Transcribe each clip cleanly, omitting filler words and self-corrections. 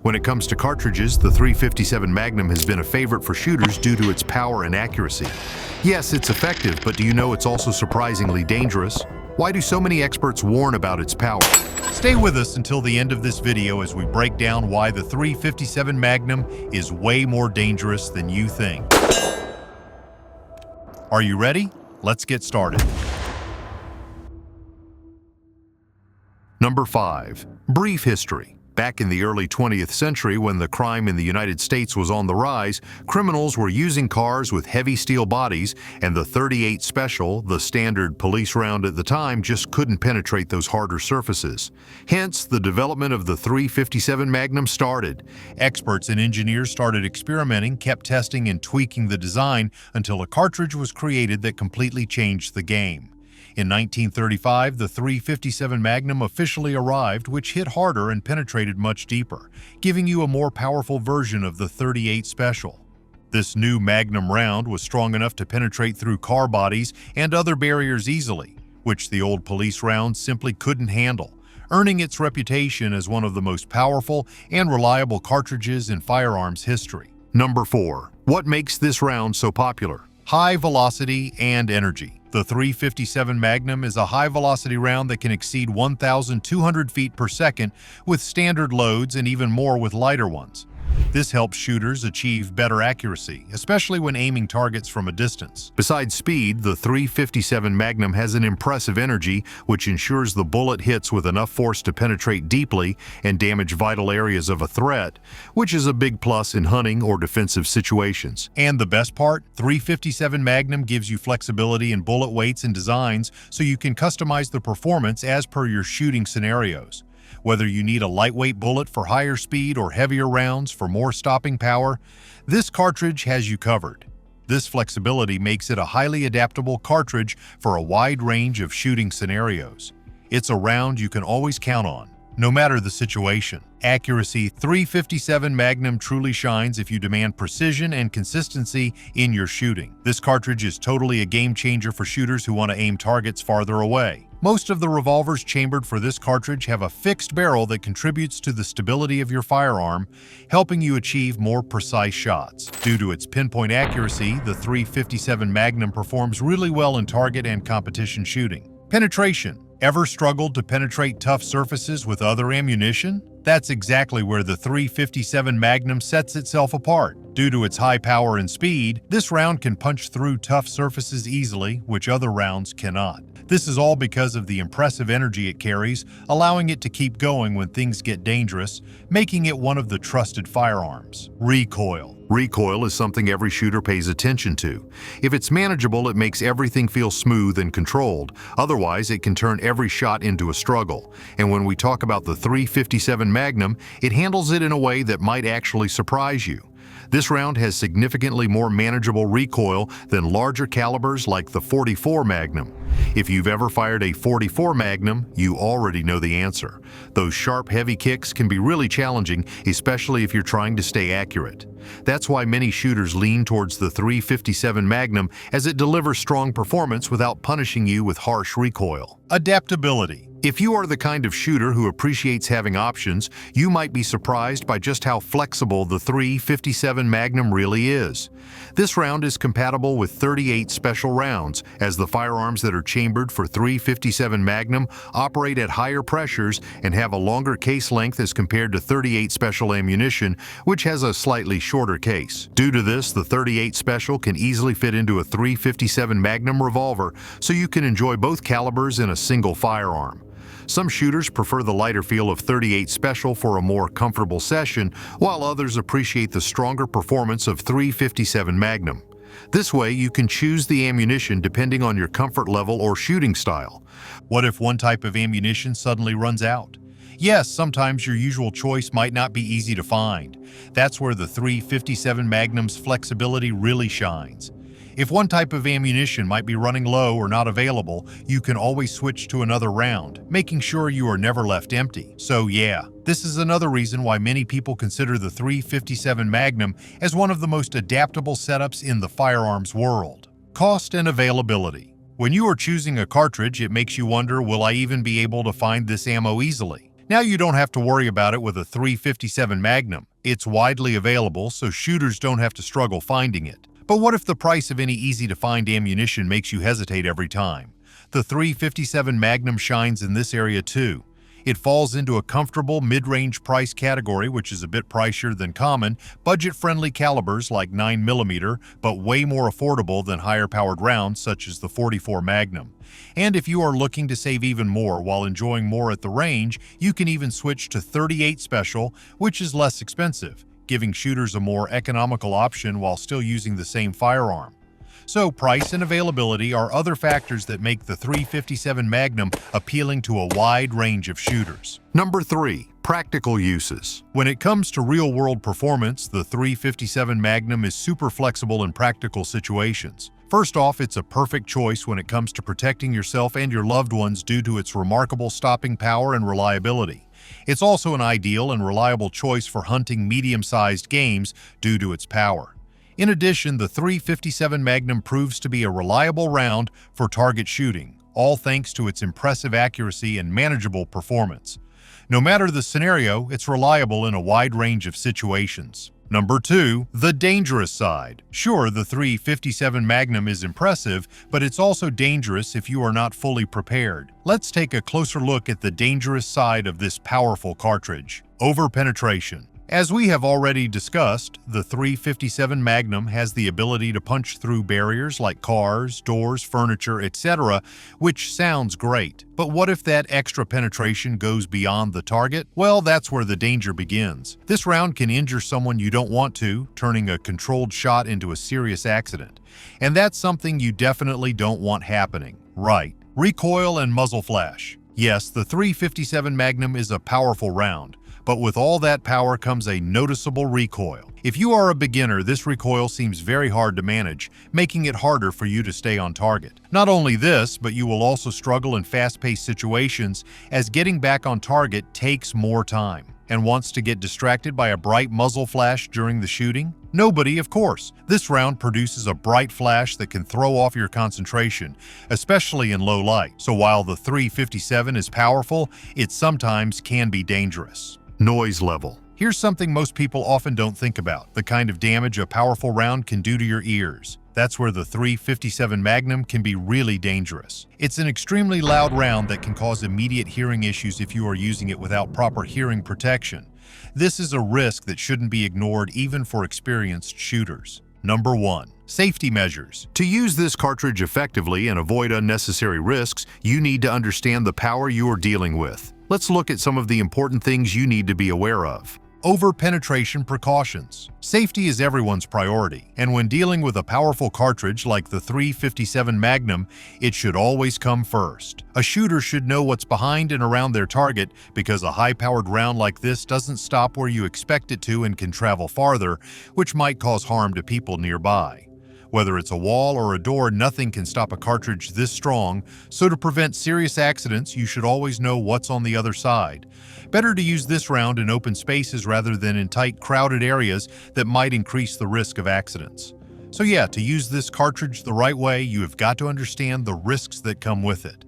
When it comes to cartridges, the .357 Magnum has been a favorite for shooters due to its power and accuracy. Yes, it's effective, but do you know it's also surprisingly dangerous? Why do so many experts warn about its power? Stay with us until the end of this video as we break down why the .357 Magnum is way more dangerous than you think. Are you ready? Let's get started. Number 5. Brief history. Back in the early 20th century, when the crime in the United States was on the rise, criminals were using cars with heavy steel bodies, and the .38 Special, the standard police round at the time, just couldn't penetrate those harder surfaces. Hence, the development of the .357 Magnum started. Experts and engineers started experimenting, kept testing and tweaking the design until a cartridge was created that completely changed the game. In 1935, the .357 Magnum officially arrived, which hit harder and penetrated much deeper, giving you a more powerful version of the .38 Special. This new Magnum round was strong enough to penetrate through car bodies and other barriers easily, which the old police rounds simply couldn't handle, earning its reputation as one of the most powerful and reliable cartridges in firearms history. Number 4. What makes this round so popular? High velocity and energy. The .357 Magnum is a high-velocity round that can exceed 1,200 feet per second with standard loads and even more with lighter ones. This helps shooters achieve better accuracy, especially when aiming targets from a distance. Besides speed, the .357 Magnum has an impressive energy, which ensures the bullet hits with enough force to penetrate deeply and damage vital areas of a threat, which is a big plus in hunting or defensive situations. And the best part, .357 Magnum gives you flexibility in bullet weights and designs, so you can customize the performance as per your shooting scenarios. Whether you need a lightweight bullet for higher speed or heavier rounds for more stopping power, this cartridge has you covered. This flexibility makes it a highly adaptable cartridge for a wide range of shooting scenarios. It's a round you can always count on, no matter the situation. Accuracy. .357 Magnum truly shines if you demand precision and consistency in your shooting. This cartridge is totally a game changer for shooters who want to aim targets farther away. Most of the revolvers chambered for this cartridge have a fixed barrel that contributes to the stability of your firearm, helping you achieve more precise shots. Due to its pinpoint accuracy, the .357 Magnum performs really well in target and competition shooting. Penetration. Ever struggled to penetrate tough surfaces with other ammunition? That's exactly where the .357 Magnum sets itself apart. Due to its high power and speed, this round can punch through tough surfaces easily, which other rounds cannot. This is all because of the impressive energy it carries, allowing it to keep going when things get dangerous, making it one of the trusted firearms. Recoil. Recoil is something every shooter pays attention to. If it's manageable, it makes everything feel smooth and controlled. Otherwise, it can turn every shot into a struggle. And when we talk about the .357 Magnum, it handles it in a way that might actually surprise you. This round has significantly more manageable recoil than larger calibers like the .44 Magnum. If you've ever fired a .44 Magnum, you already know the answer. Those sharp, heavy kicks can be really challenging, especially if you're trying to stay accurate. That's why many shooters lean towards the .357 Magnum, as it delivers strong performance without punishing you with harsh recoil. Adaptability. If you are the kind of shooter who appreciates having options, you might be surprised by just how flexible the .357 Magnum really is. This round is compatible with .38 Special rounds, as the firearms that are chambered for .357 Magnum operate at higher pressures and have a longer case length as compared to .38 Special ammunition, which has a slightly shorter case. Due to this, the .38 Special can easily fit into a .357 Magnum revolver, so you can enjoy both calibers in a single firearm. Some shooters prefer the lighter feel of .38 Special for a more comfortable session, while others appreciate the stronger performance of .357 Magnum. This way, you can choose the ammunition depending on your comfort level or shooting style. What if one type of ammunition suddenly runs out? Yes, sometimes your usual choice might not be easy to find. That's where the .357 Magnum's flexibility really shines. If one type of ammunition might be running low or not available, you can always switch to another round, making sure you are never left empty. So yeah, this is another reason why many people consider the .357 Magnum as one of the most adaptable setups in the firearms world. Cost and availability. When you are choosing a cartridge, it makes you wonder, will I even be able to find this ammo easily? Now you don't have to worry about it with a .357 Magnum. It's widely available, so shooters don't have to struggle finding it. But what if the price of any easy-to-find ammunition makes you hesitate every time? The .357 Magnum shines in this area too. It falls into a comfortable mid-range price category, which is a bit pricier than common, budget-friendly calibers like 9mm, but way more affordable than higher-powered rounds such as the .44 Magnum. And if you are looking to save even more while enjoying more at the range, you can even switch to .38 Special, which is less expensive, giving shooters a more economical option while still using the same firearm. So price and availability are other factors that make the .357 Magnum appealing to a wide range of shooters. Number 3. Practical uses. When it comes to real-world performance, the .357 Magnum is super flexible in practical situations. First off, it's a perfect choice when it comes to protecting yourself and your loved ones due to its remarkable stopping power and reliability. It's also an ideal and reliable choice for hunting medium-sized games due to its power. In addition, the .357 Magnum proves to be a reliable round for target shooting, all thanks to its impressive accuracy and manageable performance. No matter the scenario, it's reliable in a wide range of situations. Number 2. The dangerous side. Sure, the .357 Magnum is impressive, but it's also dangerous if you are not fully prepared. Let's take a closer look at the dangerous side of this powerful cartridge. Over-penetration. As we have already discussed, the .357 Magnum has the ability to punch through barriers like cars, doors, furniture, etc., which sounds great. But what if that extra penetration goes beyond the target? Well, that's where the danger begins. This round can injure someone you don't want to, turning a controlled shot into a serious accident. And that's something you definitely don't want happening. Right. Recoil and muzzle flash. Yes, the .357 Magnum is a powerful round, but with all that power comes a noticeable recoil. If you are a beginner, this recoil seems very hard to manage, making it harder for you to stay on target. Not only this, but you will also struggle in fast-paced situations as getting back on target takes more time. And wants to get distracted by a bright muzzle flash during the shooting? Nobody, of course. This round produces a bright flash that can throw off your concentration, especially in low light. So while the .357 is powerful, it sometimes can be dangerous. Noise level. Here's something most people often don't think about: the kind of damage a powerful round can do to your ears. That's where the .357 Magnum can be really dangerous. It's an extremely loud round that can cause immediate hearing issues if you are using it without proper hearing protection. This is a risk that shouldn't be ignored even for experienced shooters. Number 1. Safety measures. To use this cartridge effectively and avoid unnecessary risks, you need to understand the power you are dealing with. Let's look at some of the important things you need to be aware of. Over-penetration precautions. Safety is everyone's priority, and when dealing with a powerful cartridge like the .357 Magnum, it should always come first. A shooter should know what's behind and around their target, because a high-powered round like this doesn't stop where you expect it to and can travel farther, which might cause harm to people nearby. Whether it's a wall or a door, nothing can stop a cartridge this strong, so to prevent serious accidents, you should always know what's on the other side. Better to use this round in open spaces rather than in tight, crowded areas that might increase the risk of accidents. So yeah, to use this cartridge the right way, you have got to understand the risks that come with it.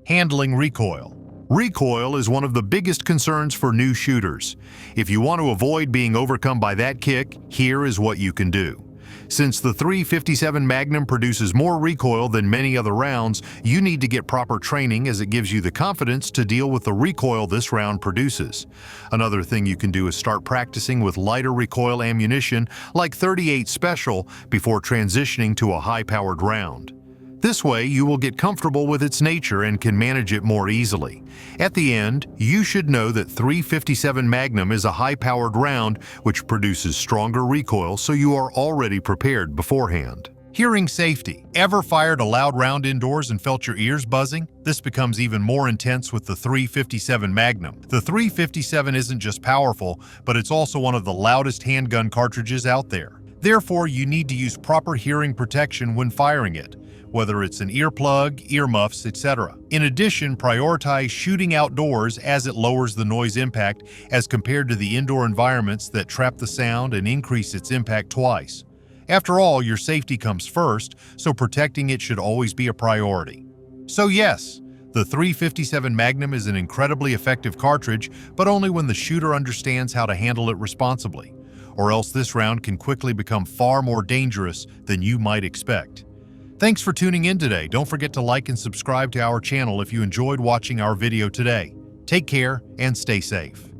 Handling recoil. Recoil is one of the biggest concerns for new shooters. If you want to avoid being overcome by that kick, here is what you can do. Since the .357 Magnum produces more recoil than many other rounds, you need to get proper training as it gives you the confidence to deal with the recoil this round produces. Another thing you can do is start practicing with lighter recoil ammunition like .38 Special before transitioning to a high-powered round. This way, you will get comfortable with its nature and can manage it more easily. At the end, you should know that .357 Magnum is a high-powered round which produces stronger recoil, so you are already prepared beforehand. Hearing safety. Ever fired a loud round indoors and felt your ears buzzing? This becomes even more intense with the .357 Magnum. The .357 isn't just powerful, but it's also one of the loudest handgun cartridges out there. Therefore, you need to use proper hearing protection when firing it, whether it's an earplug, earmuffs, etc. In addition, prioritize shooting outdoors as it lowers the noise impact as compared to the indoor environments that trap the sound and increase its impact twice. After all, your safety comes first, so protecting it should always be a priority. So yes, The .357 Magnum is an incredibly effective cartridge, but only when the shooter understands how to handle it responsibly, or else this round can quickly become far more dangerous than you might expect. Thanks for tuning in today. Don't forget to like and subscribe to our channel if you enjoyed watching our video today. Take care and stay safe.